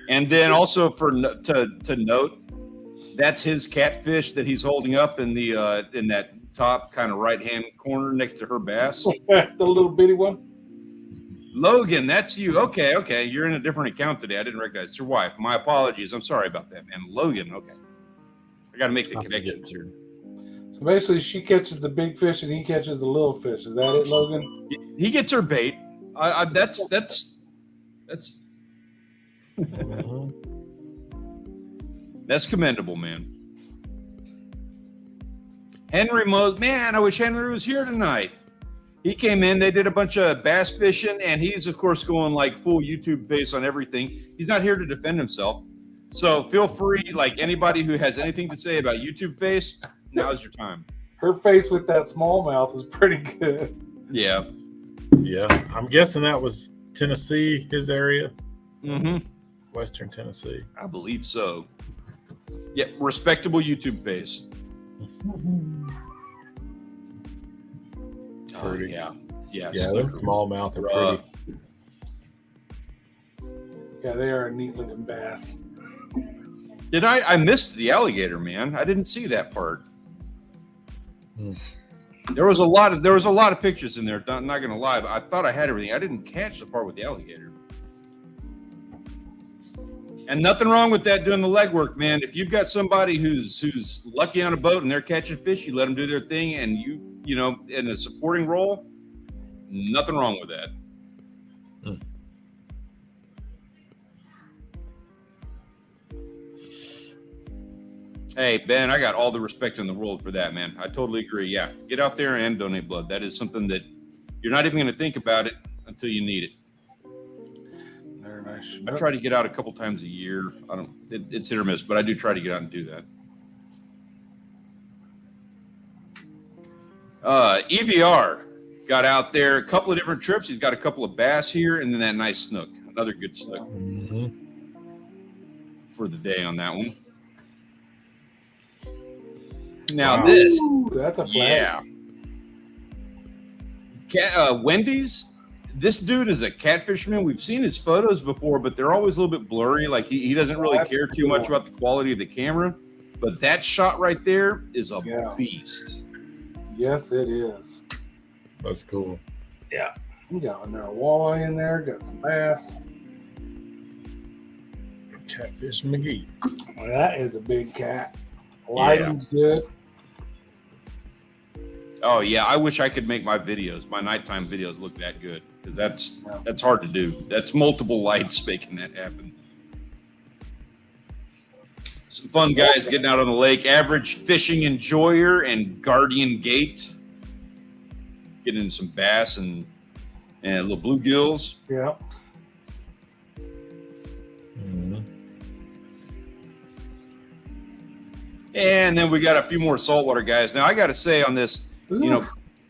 And then also to note, that's his catfish that he's holding up in the in that top kind of right-hand corner next to her bass. The little bitty one. Logan, that's you. Okay. You're in a different account today. I didn't recognize. It's your wife. My apologies. I'm sorry about that, man. Logan, okay. I got to make the connections here. So basically, she catches the big fish and he catches the little fish. Is that it, Logan? He gets her bait. That's Mm-hmm. that's commendable, man. Henry Mose, man, I wish Henry was here tonight. He came in, they did a bunch of bass fishing, and he's, of course, going like full YouTube face on everything. He's not here to defend himself. So feel free, like anybody who has anything to say about YouTube face, now's your time. Her face with that smallmouth is pretty good. Yeah. Yeah, I'm guessing that was Tennessee, his area, Mm-hmm. Western Tennessee. I believe so. Yeah, respectable YouTube face. Oh, yeah. Yeah, those smallmouth are pretty. Yeah, they are a neat looking bass. Did I missed the alligator, man. I didn't see that part. There was a lot of pictures in there. Not gonna lie, but I thought I had everything. I didn't catch the part with the alligator. And nothing wrong with that, doing the legwork, man. If you've got somebody who's lucky on a boat and they're catching fish, you let them do their thing, and you know, in a supporting role, nothing wrong with that. Hey, Ben, I got all the respect in the world for that, man. I totally agree. Yeah, get out there and donate blood. That is something that you're not even going to think about it until you need it. Very nice. I try to get out a couple times a year. It's hit or miss, but I do try to get out and do that. EVR got out there a couple of different trips. He's got a couple of bass here, and then that nice snook, another good snook for the day on that one. Now this, that's a flag. Yeah. Wendy's, this dude is a catfisherman. We've seen his photos before, but they're always a little bit blurry. Like he doesn't really care too much about the quality of the camera. But that shot right there is a beast. Yes, it is. That's cool. Yeah. We got another walleye in there, got some bass. Catfish McGee. Well, that is a big cat. Lighting's good. Oh yeah, I wish I could make my nighttime videos look that good, because that's hard to do. That's multiple lights making that happen. Some fun guys getting out on the lake. Average fishing enjoyer and Guardian Gate getting some bass and little bluegills. Yeah. And then we got a few more saltwater guys. Now I got to say on this,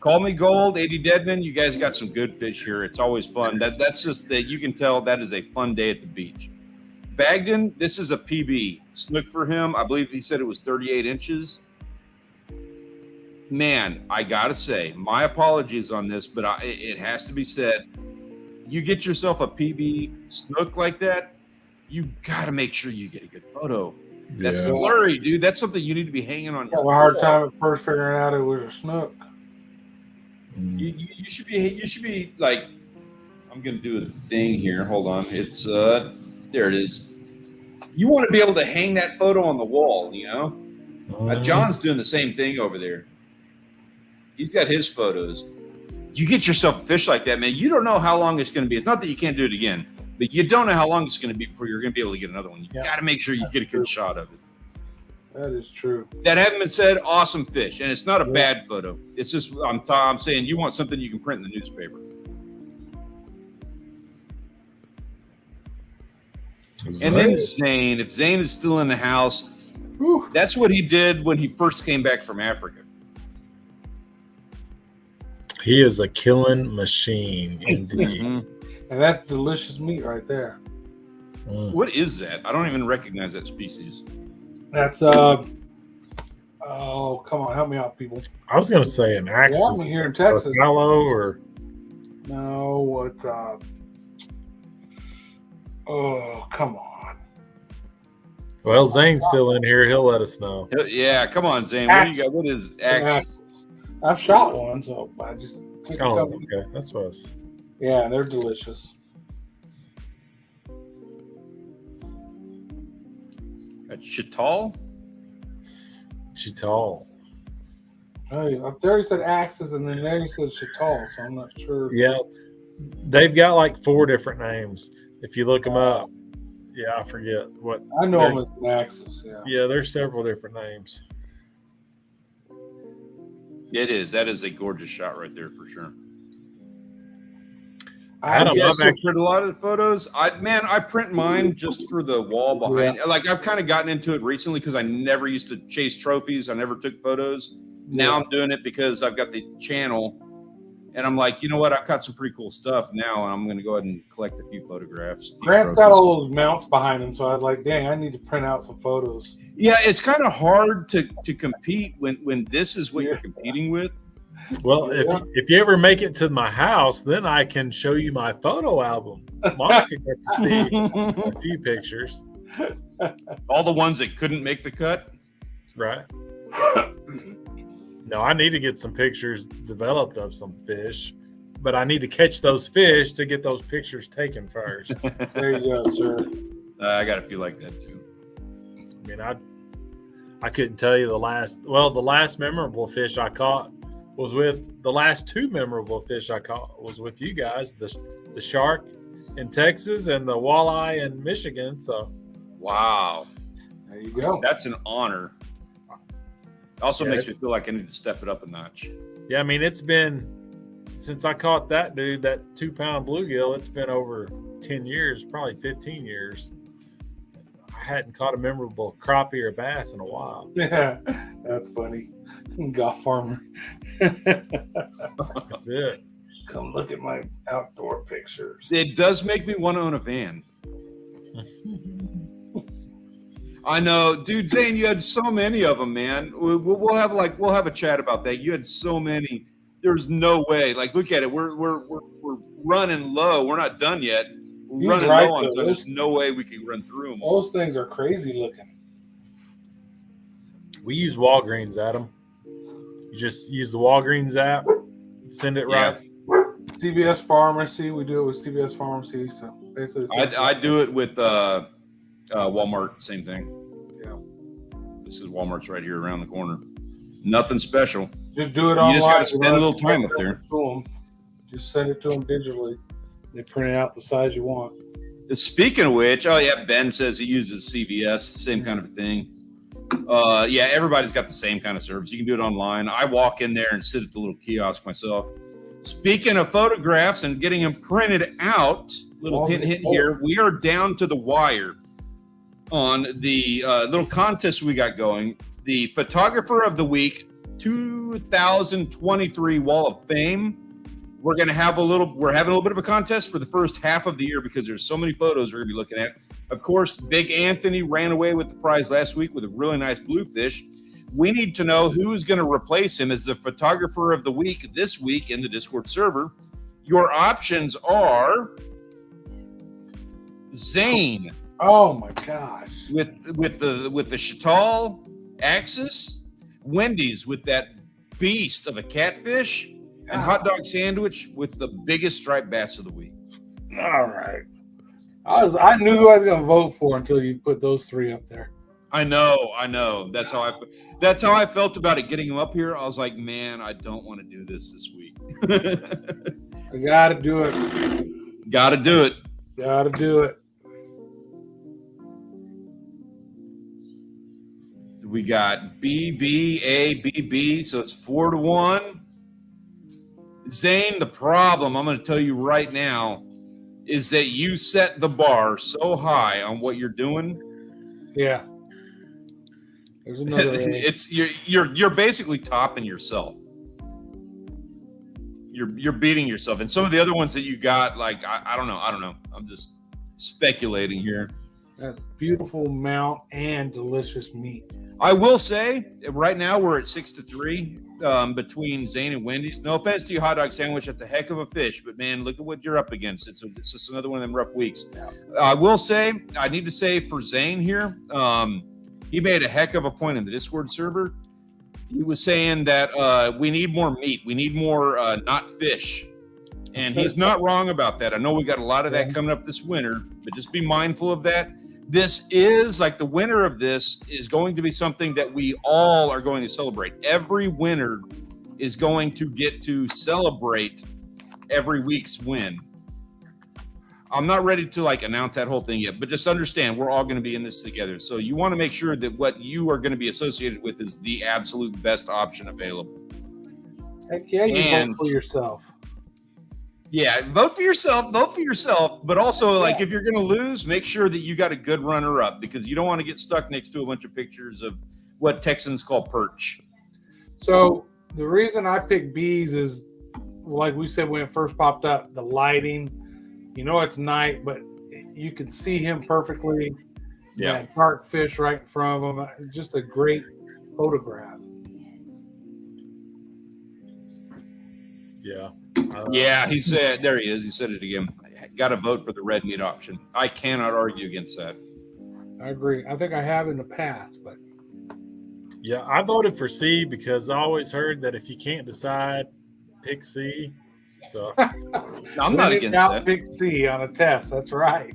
Call Me Gold, 80 Deadman, you guys got some good fish here. It's always fun. That's just that you can tell that is a fun day at the beach. Bagden, this is a PB snook for him. I believe he said it was 38 inches. Man, I got to say, my apologies on this, but it has to be said. You get yourself a PB snook like that, you got to make sure you get a good photo. That's blurry, dude. That's something you need to be hanging on. I had a hard time at first figuring out it was a snook. You should be like, I'm gonna do a thing here. Hold on. It's there it is. You want to be able to hang that photo on the wall, John's doing the same thing over there. He's got his photos. You get yourself a fish like that, man. You don't know how long it's going to be. It's not that you can't do it again, but you don't know how long it's going to be before you're going to be able to get another one. You got to make sure you get a good shot of it. That is true. That having been said, awesome fish, and it's not a bad photo. It's just I'm saying you want something you can print in the newspaper. And then Zane, if Zane is still in the house, that's what he did when he first came back from Africa. He is a killing machine, indeed. And that's delicious meat right there. What is that? I don't even recognize that species. That's oh, come on, help me out, people. I was going to say an axis here in Texas. Mallow or no, what? Oh, come on. Well, Zane's still in here. He'll let us know. Yeah, come on, Zane. What do you got? What is axis? I've shot one, so I just. Okay, that's what I was. Yeah, they're delicious. Chital? Chital. Hey, up there he said axis, and then there he said chital, so I'm not sure. Yeah, they've got like 4 different names. If you look them up, I forget what. I know them as an axis. Yeah, there's several different names. It is. That is a gorgeous shot right there for sure. I print a lot of the photos. I print mine just for the wall behind. Yeah. Like I've kind of gotten into it recently because I never used to chase trophies. I never took photos. Now I'm doing it because I've got the channel, and I'm like, you know what? I've got some pretty cool stuff now, and I'm going to go ahead and collect a few photographs. Grant's got all those mounts behind him, so I was like, dang, I need to print out some photos. Yeah, it's kind of hard to compete when this is what you're competing with. Well, if you ever make it to my house, then I can show you my photo album. Monica got to see a few pictures. All the ones that couldn't make the cut? Right. No, I need to get some pictures developed of some fish, but I need to catch those fish to get those pictures taken first. There you go, sir. I got to feel like that too. I mean, I couldn't tell you the last memorable fish I caught was with the last 2 memorable fish I caught was with you guys, the shark in Texas and the walleye in Michigan. So, wow, there you go. That's an honor. Also Yeah, makes me feel like I need to step it up a notch. Yeah, I mean, it's been since I caught that dude, that 2-pound bluegill. It's been over 10 years, probably 15 years. I hadn't caught a memorable crappie or bass in a while. Yeah, that's funny. Golf farmer. That's it. Come look at my outdoor pictures. It does make me want to own a van. I know, dude. Zane, you had so many of them, man. We'll have a chat about that. You had so many. There's no way. Like, look at it. We're running low. We're not done yet. We're running low on them. There's no way we can run through them. Those things are crazy looking. We use Walgreens, Adam. You just use the Walgreens app, send it right. CVS Pharmacy. We do it with CVS Pharmacy. So basically, I do it with Walmart. Same thing. Yeah. This is Walmart's right here around the corner. Nothing special. Just do it online. You just got to spend a little time up there. Just send it to them digitally. They print it out the size you want. Speaking of which, Ben says he uses CVS, same kind of thing. Everybody's got the same kind of service. You can do it online. I walk in there and sit at the little kiosk myself. Speaking of photographs and getting them printed out, little hint here, we are down to the wire on the little contest we got going. The Photographer of the Week 2023 Wall of Fame. We're having a little bit of a contest for the first half of the year because there's so many photos we're going to be looking at. Of course, Big Anthony ran away with the prize last week with a really nice bluefish. We need to know who's going to replace him as the Photographer of the Week this week in the Discord server. Your options are Zane. Oh my gosh. With the Chatal Axis, Wendy's with that beast of a catfish, and Hot Dog Sandwich with the biggest striped bass of the week. All right. I knew who I was going to vote for until you put those three up there. I know. That's how I felt about it getting him up here. I was like, man, I don't want to do this week. I got to do it. Got to do it. Got to do it. We got BBABB, so it's 4-1. Zane, the problem, I'm going to tell you right now, is that you set the bar so high on what you're doing. Yeah. There's another. It's you're basically topping yourself. You're beating yourself, and some of the other ones that you got, like I don't know. I'm just speculating here. That's beautiful mount and delicious meat. I will say, right now we're at 6-3 between Zane and Wendy's. No offense to you, Hot Dog Sandwich. That's a heck of a fish, but man, look at what you're up against. It's just another one of them rough weeks. I will say, I need to say for Zane here, he made a heck of a point in the Discord server. He was saying that we need more meat. We need more not fish. And he's not wrong about that. I know we got a lot of that coming up this winter, but just be mindful of that. This is like the winner of this is going to be something that we all are going to celebrate. Every winner is going to get to celebrate every week's win. I'm not ready to announce that whole thing yet, but just understand we're all going to be in this together. So you want to make sure that what you are going to be associated with is the absolute best option available. Heck yeah, vote for yourself. Yeah, vote for yourself, but also if you're going to lose, make sure that you got a good runner up because you don't want to get stuck next to a bunch of pictures of what Texans call perch. So the reason I picked bees is, like we said when it first popped up, the lighting. It's night, but you can see him perfectly. Yeah, that dark fish right in front of him. Just a great photograph. Yeah. Yeah, he said, there he is. He said it again. Got to vote for the red meat option. I cannot argue against that. I agree. I think I have in the past, but. Yeah, I voted for C because I always heard that if you can't decide, pick C. So I'm not against that. Pick C on a test. That's right.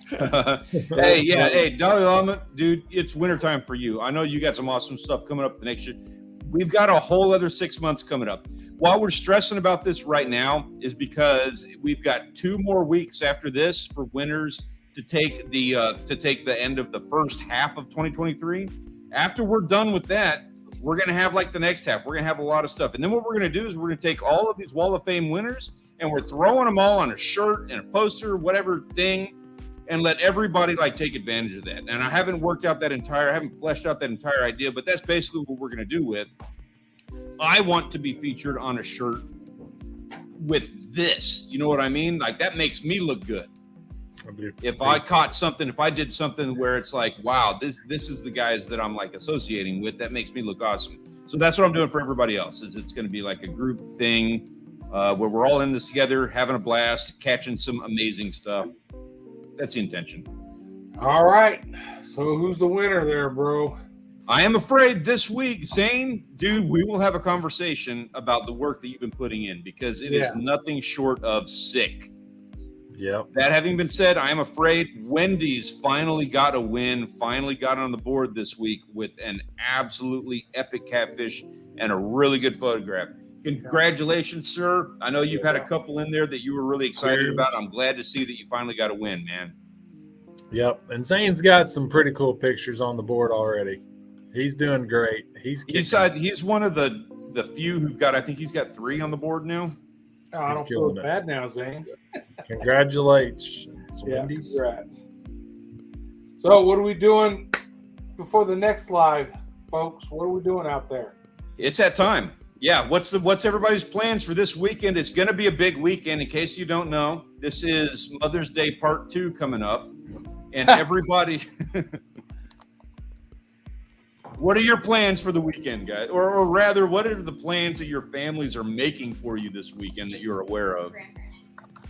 Hey, Dalai Lama, dude, it's wintertime for you. I know you got some awesome stuff coming up the next year. We've got a whole other 6 months coming up. Why we're stressing about this right now is because we've got 2 more weeks after this for winners to take the end of the first half of 2023. After we're done with that, we're going to have like the next half. We're going to have a lot of stuff. And then what we're going to do is we're going to take all of these Wall of Fame winners and we're throwing them all on a shirt and a poster, whatever thing, and let everybody like take advantage of that. And I haven't fleshed out that entire idea, but that's basically what we're going to do with. I want to be featured on a shirt with this. You know what I mean? Like that makes me look good. If I caught something, if I did something where it's like, wow, this is the guys that I'm like associating with, that makes me look awesome. So that's what I'm doing for everybody else. Is it's going to be like a group thing where we're all in this together, having a blast, catching some amazing stuff. That's the intention. All right. So who's the winner there, bro? I am afraid this week, Zane, dude, we will have a conversation about the work that you've been putting in because it is nothing short of sick. Yep. That having been said, I am afraid Wendy's finally got a win, finally got on the board this week with an absolutely epic catfish and a really good photograph. Congratulations, sir. I know you've had a couple in there that you were really excited about. I'm glad to see that you finally got a win, man. Yep. And Zane's got some pretty cool pictures on the board already. He's doing great. He's one of the few who've got, I think he's got 3 on the board now. Oh, I don't feel bad now, Zane. Congratulations, Wendy's. Congrats. So what are we doing before the next live, folks? What are we doing out there? It's that time. Yeah, what's everybody's plans for this weekend? It's going to be a big weekend. In case you don't know, this is Mother's Day Part 2 coming up. And everybody... What are your plans for the weekend, guys? Or rather, what are the plans that your families are making for you this weekend that you're aware of?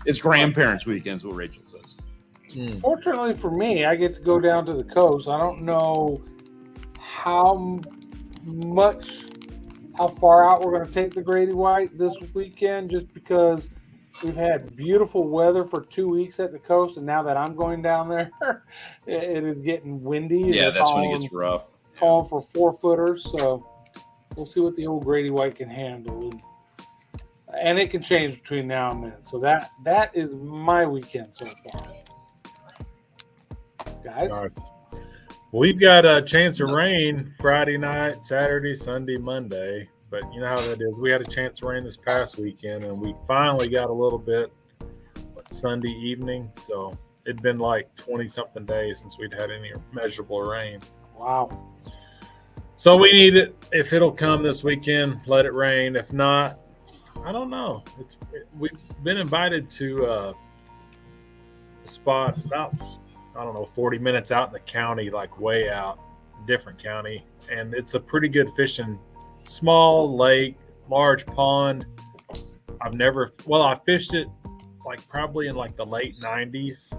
It's grandparents' weekend, is what Rachel says. Fortunately for me, I get to go down to the coast. I don't know how far out we're going to take the Grady White this weekend, just because we've had beautiful weather for 2 weeks at the coast, and now that I'm going down there, it is getting windy. Yeah, that's when it gets rough. Calling for 4-footers, so we'll see what the old Grady White can handle, and it can change between now and then. So that is my weekend so far, guys. Nice. We've got a chance of rain Friday night, Saturday, Sunday, Monday, but you know how that is. We had a chance of rain this past weekend, and we finally got a little bit Sunday evening. So it'd been like 20-something days since we'd had any measurable rain. Wow. So we need it. If it'll come this weekend, let it rain. If not, I don't know. We've been invited to a spot about, 40 minutes out in the county, like way out, different county. And it's a pretty good fishing, small lake, large pond. I fished it like probably in like the late 90s.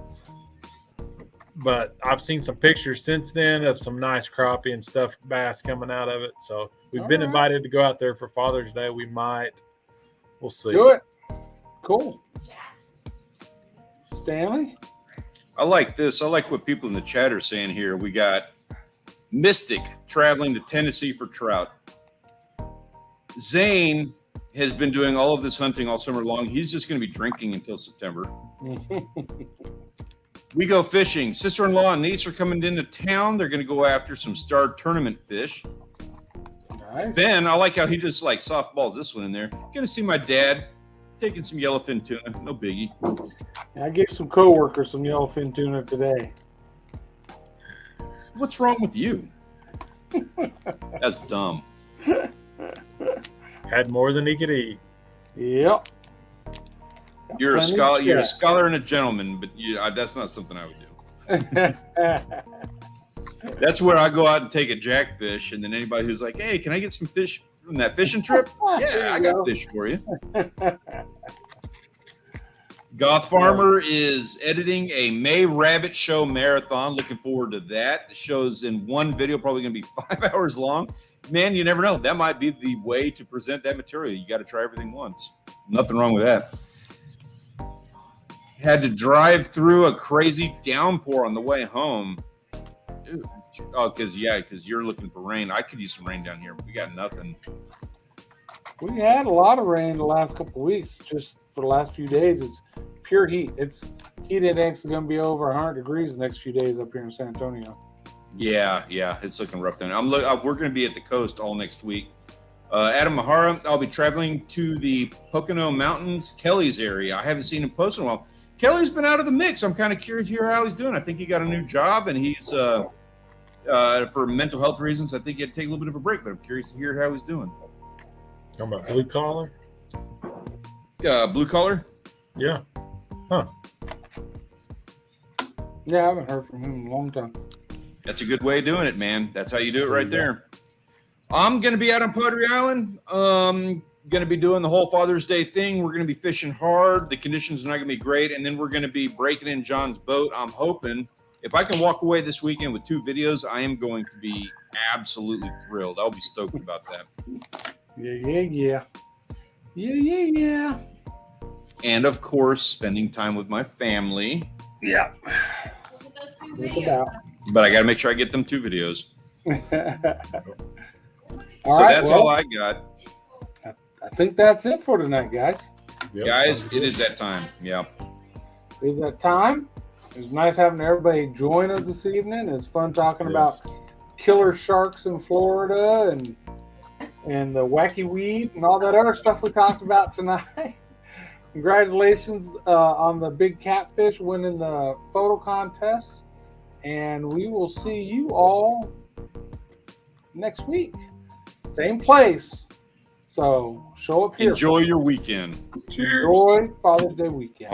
But I've seen some pictures since then of some nice crappie and stuffed bass coming out of it. So we've been invited to go out there for Father's Day. We might. We'll see. Do it. Cool. Stanley? I like this. I like what people in the chat are saying here. We got Mystic traveling to Tennessee for trout. Zane has been doing all of this hunting all summer long. He's just going to be drinking until September. We go fishing. Sister-in-law and niece are coming into town. They're going to go after some star tournament fish. Nice. Ben, I like how he just like softballs this one in there. Going to see my dad taking some yellowfin tuna. No biggie. I gave some coworkers some yellowfin tuna today. What's wrong with you? That's dumb. Had more than he could eat. Yep. You're a scholar. You're a scholar and a gentleman, but that's not something I would do. That's where I go out and take a jackfish, and then anybody who's like, "Hey, can I get some fish from that fishing trip?" Yeah, I got fish for you. Goth Farmer is editing a May Rabbit Show marathon. Looking forward to that. The show's in one video, probably going to be 5 hours long. Man, you never know. That might be the way to present that material. You got to try everything once. Nothing wrong with that. Had to drive through a crazy downpour on the way home. Dude. Oh, because you're looking for rain. I could use some rain down here, but we got nothing. We had a lot of rain the last couple of weeks. Just for the last few days, it's pure heat. It's heat index is going to be over 100 degrees the next few days up here in San Antonio. Yeah, it's looking rough down. We're going to be at the coast all next week. Adam Mahara, I'll be traveling to the Pocono Mountains, Kelly's area. I haven't seen him post in a while. Kelly's been out of the mix. I'm kind of curious to hear how he's doing. I think he got a new job, and he's for mental health reasons. I think he had to take a little bit of a break, but I'm curious to hear how he's doing. Talking about blue collar? Blue collar? Yeah. Huh. Yeah, I haven't heard from him in a long time. That's a good way of doing it, man. That's how you do it right there. I'm going to be out on Padre Island. Going to be doing the whole Father's Day thing. We're going to be fishing hard. The conditions are not going to be great. And then we're going to be breaking in John's boat. I'm hoping if I can walk away this weekend with 2 videos, I am going to be absolutely thrilled. I'll be stoked about that. Yeah. And of course, spending time with my family. Yeah. But I got to make sure I get them 2 videos. All I got. I think that's it for tonight, guys. Yep, Guys, it is that time. Yeah. It is that time. It was nice having everybody join us this evening. It's fun talking about killer sharks in Florida and the wacky weed and all that other stuff we talked about tonight. Congratulations on the big catfish winning the photo contest. And we will see you all next week. Same place. So show up here. Enjoy your weekend. Cheers. Enjoy Father's Day weekend.